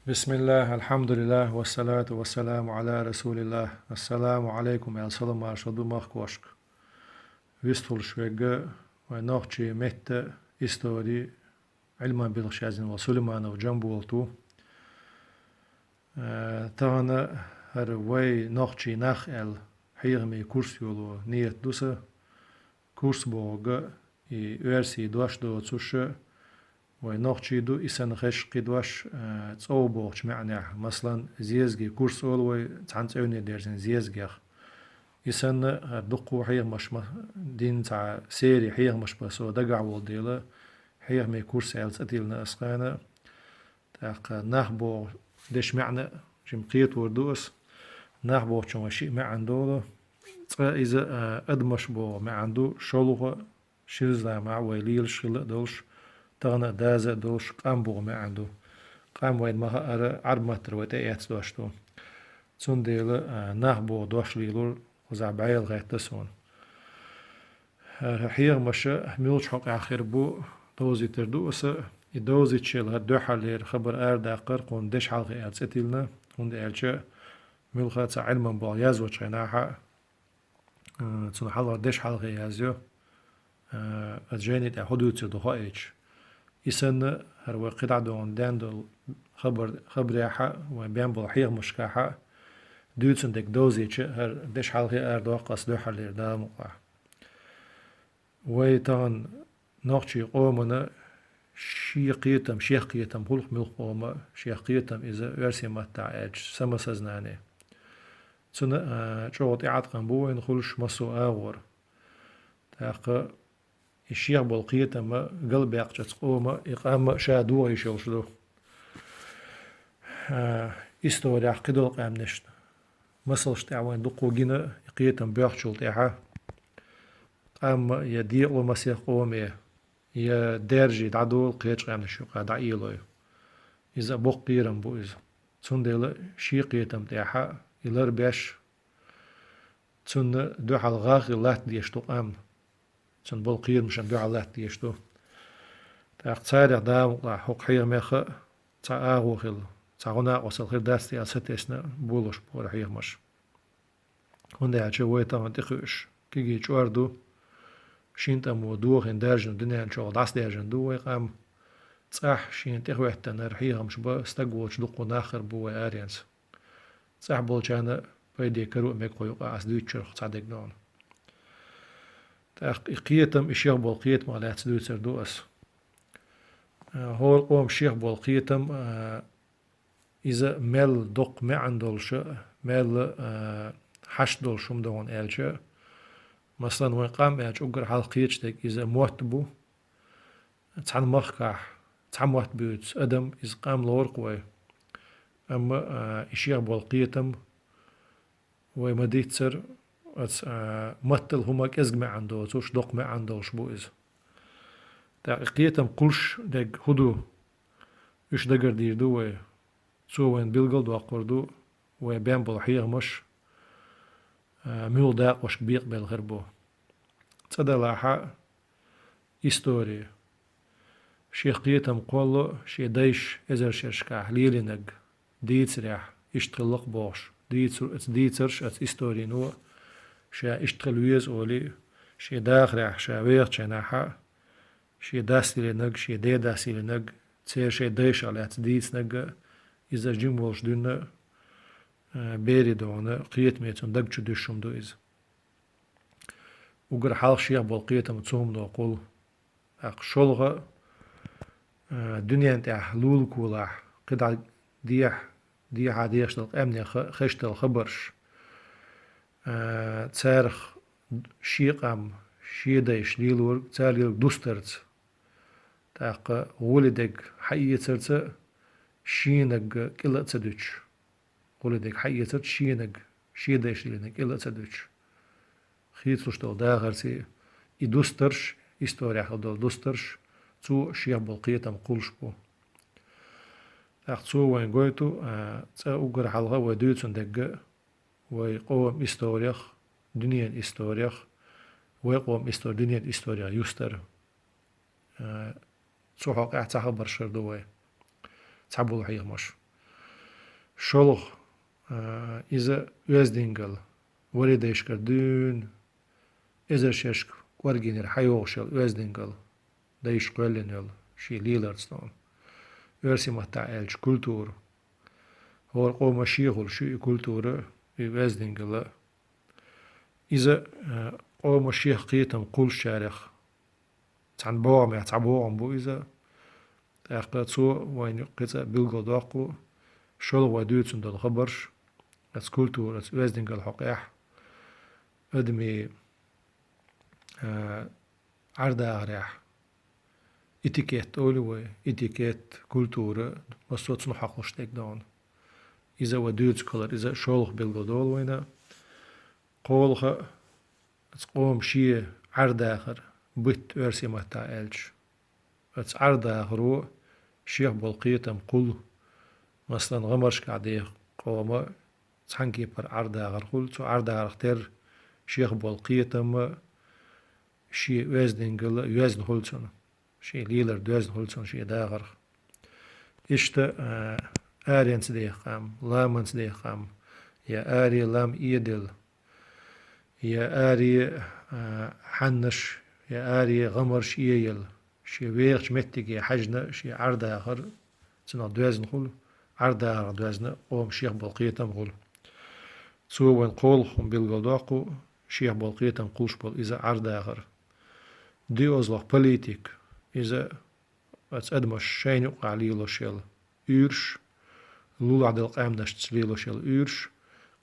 بسم الله الحمد لله والصلاة والسلام على رسول الله. السلام عليكم يا سلام أرشدو مخكوشك. ويستول شوية ونوخشي مت إستوري علما بالشازن وسليمان وجنبولتو. تانا هروي نوخشي نخ ال حيغمي كورس يولو نيت دوسا كورس بوغ إي أرسي دوش دو تسوش ونوخشي دو إسان خش قدوش تصو بوغش معناه مثلا زيزجي كورس أولوي تعنت أوني ديرزن زيزجي إسان دقو حيغ مش دين تاع سيري حيغ مش بسو دقع والديلا حيغ مي كورس ألس أتيلنا أسقانا تاق نخبو ديش معنى جم قيت وردوس نخبو شو شيء ما عنده إذا أدمش بو ما عنده شلوه شيزلا مع ويليل شل دولش تغنى دازة دوش قام بو ما عنده قام وين ما عرب متر وتأيت دوشتو تون ديل نخبو دوش ليلور وزعبعيل غير تسون حيغ مش ميلش حق آخر بو دوزي تردوس يدوزي تشيل هدو حالير خبر داقر قون دش حلقة أتستيلنا قون دالشا ملخات علما بو يازو تشيناها تون حلقة دش حلقة يازو أتجاني تا حدود دخائج إسن هرو قطع دون داندل خبر يحا وبيان بو حيغ مشكاحا دوتسن دك دوزي تش هر دش حلقة دو قص دو حالير دا مقا ويتان نوخشي قومنا شيقيتم شيخيتم خلق ملق قوما شيخيتم إذا ورسي متاع إج سما سزناني تسن شوط إعاد قنبوين خلش مسو آغور تاق الشيخ بالقيتم قلبي أقجت قوما إقام شادوه يشوشلو إستوري عقدو قام نشت مسلش تعوين دقو جينا قيتم بيحشل تاعها قام يديق ومسيح قومي يا درجي دعدول قيتش قام نشوقا دعيلوي إذا بوق قيرم بو إذا تون ديلا شي قيتم تاعها إلر بيش تون دوح الغاغي الله ديشتو قام تون بول قير مشان دوح الله ديشتو تاق تاريخ دام حق حير ميخا تا آغو خيل تا غنا وصل خير داستي أستيسنا بولوش بور حير مش هنده عجي ويتا منتقوش كيجي جواردو شينتم ودوخ إن درجن دنيا شغل داس درجن دو ويقام صح شين تخويت نرحيها مش با استقوش دقو ناخر بو آريانس صح بولجانا بيدي كرو ميكو يقع أسدويتشر خصادق دون تاق إقيتم إشيخ بولقيت ما لا تسدويتشر دوس هو القوم شيخ بولقيتم إذا مل دق ما عندولش مل حش دولش دون إلشا مثلا وين قام ياج أقر حلقيتش تك إذا موت بو تحن مخكح تحن موت بيوت أدم إذا قام لور قوي أما إشياء بالقيتم ومديتسر متل هما كزج ما عنده توش دق ما عنده شبو إذا تقيتم قلش دق هدو إيش دقر دير دو سو وين بيلقل دو أقردو وبين بالحيغ مش ميول داق وش بيق بالغربو تصدلاحا إستوري شيخ قيتم قولو شي دايش إزر شرشكا ليلينق ديتسريح اشتغلق بوش ديتسرش ات إستوري نو شا اشتغل ويز أولي شي داخريح شا ويغ چناحا شي داستيلي نق شي دي داستيلي نق تسير شي دايش على ات ديتس نق إذا جمولش دون بيري دون قيت ميتون دق چو دوشم دو إذا وقر حال شيخ بالقيتم تسوهم دو قول أق شلغة دنيا انتاح لول كولاح قدع ديح عاديش دل أمني خشت الخبرش تسارخ شيقام شيدايش ليلور تساريل دوسترت تاق ولدك حي ترت شينق كلا تسدوش ولدك حي ترت شينق شيدايش لينك كلا تسدوش خيتلوش دول داغرسي يدوسترش إستوريا خدول دوسترش تو شيخ بالقيتم قولش بو أخ وين قويتو تا أقر حلقة ودوتون دقة ويقوم إستوريخ دنيا إستوريخ ويقوم دنيا إستوريا يستر تو حق اعتخبر شردوه تعبول حيغ مش شلغ إذا ويزدينجل وريديش كردون إذا ششك ورجينير حيوغشل ويزدينجل دايش قولينيل شي ليلرستون ورسي متاعلش كولتور هو قوم شيغل شي كولتور ويزدينجل إذا قوم شيخ قيتم قول شارخ تان بوام يا تعبوام بو إذا تاقتسو وين قيتا بيلغو داقو شل ودوتسن دل خبرش از كولتور از ويزدينجل حقيح ادمي عردا غريح اتيكيت اولوي اتيكيت كولتور مسوت نحقوش تيك دون إذا ودوتس كولر إذا شلخ بيلغو دول وينا قولخ از قوم شي عردا آخر بيت ورسي مهتا إلش از عردا آخرو شيخ بلقيتم قل مثلا غمرش قاعدة قوما تحنكي بر عردا آخر قل تو عردا آخر تر شيخ بلقيتم شي وزنجل وزن هولسون شي ليلر دوزن هولسون شي داغر إشت آرينس ديخام لامنس ديخام يا آري لام إيدل يا آري حنش يا آري غمرش إيل شي ويغش متجي حجنا شي عردا آخر تنا دوزن هول عردا آخر دوزن قوم شيخ بلقيتم هول سو وين قول خم بالقداقو شيخ بلقيتم قولش بل إذا عردا آخر دي أزلق بوليتيك إذا أتقدمش شين يقع ليلو شيل يرش لولا عدل قامنش ليلو شيل يرش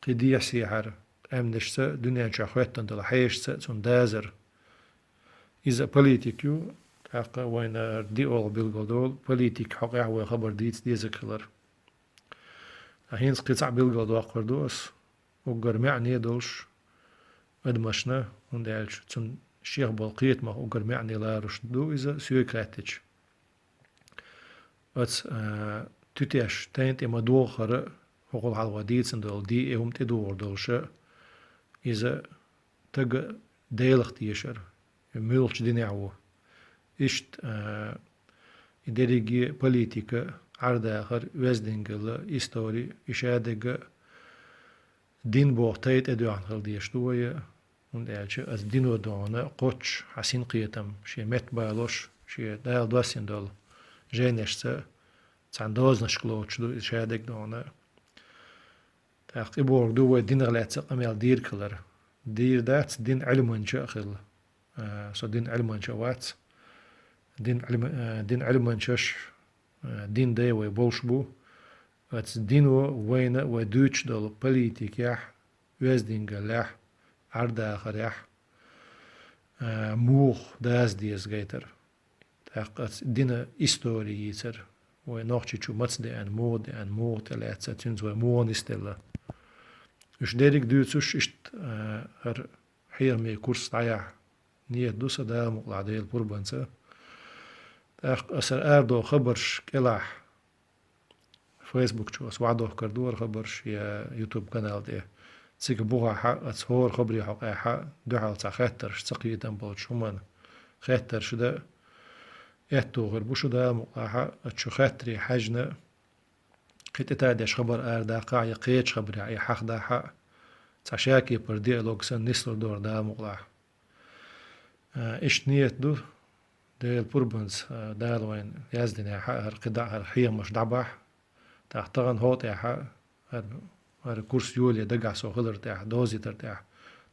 قديع سيحر قامنش دنيا شاخوتن دل حيش تون دازر إذا بوليتيك يو حقا وين دي أول بالقدول بوليتيك حقا هو خبر ديت دي ذكر هينس قطع بالقدول قردوس وقر معني دولش أدمشنا وندالش تون الشيخ بلقيت ما أقر معني لا رشدو إذا سوي كاتج أتس تتيش تانت إما دوخر هقول على وديت سندل دي إهم تدور دولش إذا تج ديلخ تيشر ملش دي نعوه إشت إدريجي بوليتيكا عرض آخر وزدنجل إستوري إشادج دين بوغتايت أدو عن خلديش دوية und als Dino dona qoch hasin qiyatam shi met balosh shi dal dosin dol jeneshse sandoz nashkloch do shadek dona taqibor do we din glat amel dir klar dir dat din ilmun shakhil so din ilmun shawat din ilmun shash din day we bolshbu at dino wena we duch dol politik ya wezdingalah عردا خريح موخ داز ديز جيتر تاقت دينا إستوري يتر ونوخشي شو متصدي أن مو تلاتة تنز ومو نستلا إش ديريك دوتسوش إشت هر حير مي كورس طايع نية دوسا دا مقلع ديل بربانسا تاق أسر أردو خبرش كلاح فيسبوك شو أسوعدو كردور خبرش يا يوتيوب قنال دي تسيك بوها حق أتصور خبري حق حق دوحة خاتر شتقي تنبول شومان خاتر شدا إهتو غير بوشو دا مقاحة أتشو خاتري حجنا قيت إتادش خبر آر دا قاعي قيتش خبري أي حق دا حق تشاكي بردي لوكسن نسلو دور دا مقاح إش نيت دو دي البوربنز دال وين يازدين يا حق هر قدع هر حيا مش دعبح تاختغن هوت يا حق هر كورس يولي دقع سو خضر تاع دوزي ترتاح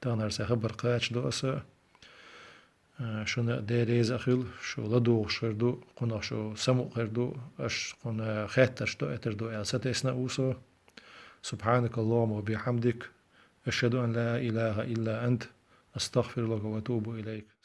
تغنر سخبر قاتش دوسا شو ديريز أخيل شو لدو شردو قنا شو سمو خردو أش قنا خاتر شتو أتردو ألسات إسنا أوسو سبحانك اللهم وبحمدك أشهد أن لا إله إلا أنت أستغفر لك وأتوب إليك